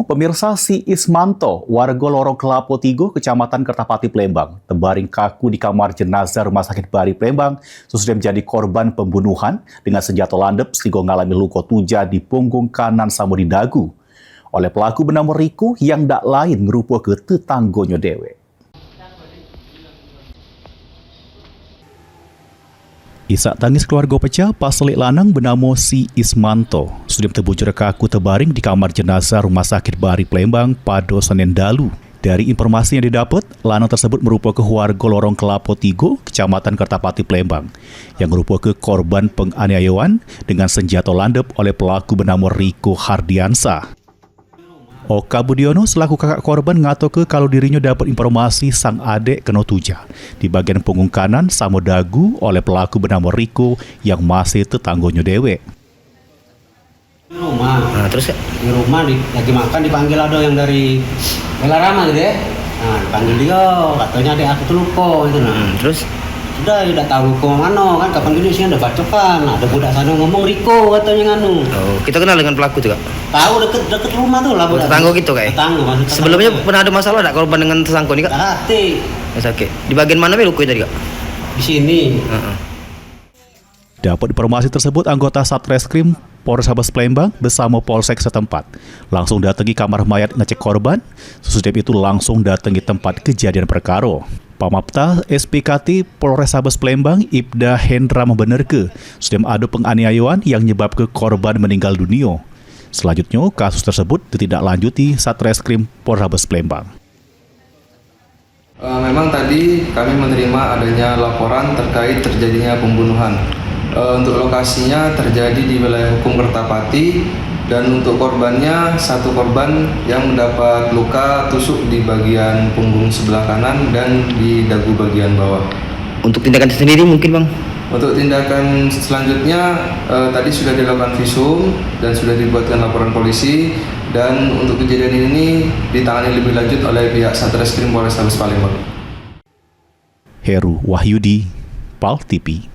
pemirsa si Ismanto, warga Lorong Kelapa Tigo, Kecamatan Kertapati, Palembang, terbaring kaku di kamar jenazah Rumah Sakit Bari, Palembang, sesudah menjadi korban pembunuhan dengan senjata landep sehingga mengalami luka tujah di punggung kanan sama di dagu oleh pelaku bernama Riko yang tak lain ngerupa ke tetanggonya dewe. Isak tangis keluarga pecah pas selik lanang bernama si Ismanto sudah terbujur kaku terbaring di kamar jenazah Rumah Sakit Bari, Palembang pada Senin dalu. Dari informasi yang didapat, lanang tersebut merupakan warga Lorong Kelapa Tigo, Kecamatan Kertapati, Palembang, yang merupakan korban penganiayaan dengan senjata landep oleh pelaku bernama Riko Hardiansa. Oka Budiono selaku kakak korban ngatoke kalau dirinya dapat informasi sang adik kena tujah di bagian punggung kanan sama dagu oleh pelaku bernama Riko yang masih tetanggonya dewe. Di rumah, terus di rumah lagi makan dipanggil ada yang dari Belarama gitu ya. Nah, dipanggil dia, katanya adik aku tuh lupa gitu terus udah tahu lupa mana kan kapan gini sih ada bacokan. Ada budak sana ngomong Riko katanya nganu. Oh, kita kenal dengan pelaku juga. Tahu deket rumah tuh lah. Tetangga gitu kayak. Tetangga. Sebelumnya pernah ada masalah enggak korban dengan tetangga nih, Kak? Hati. Oke. Di bagian mana be luka tadi, Kak? Di sini. Dapat informasi tersebut, anggota Satreskrim Polrestabes Palembang bersama Polsek setempat langsung datangi kamar mayat ngecek korban. Sesudah itu langsung datangi tempat kejadian perkara. Pamapta SPKT Polrestabes Palembang Ibda Hendra membenarkan sudah ada penganiayaan yang menyebabkan korban meninggal dunia. Selanjutnya, kasus tersebut ditindaklanjuti Satreskrim Polrestabes Palembang. Memang tadi kami menerima adanya laporan terkait terjadinya pembunuhan. Untuk lokasinya terjadi di wilayah hukum Kertapati dan untuk korbannya satu korban yang mendapat luka tusuk di bagian punggung sebelah kanan dan di dagu bagian bawah. Untuk tindakan sendiri mungkin, Bang? Untuk tindakan selanjutnya tadi sudah dilakukan visum dan sudah dibuatkan laporan polisi, dan untuk kejadian ini ditangani lebih lanjut oleh pihak Satreskrim Polrestabes Palembang. Heru Wahyudi, PAL TV.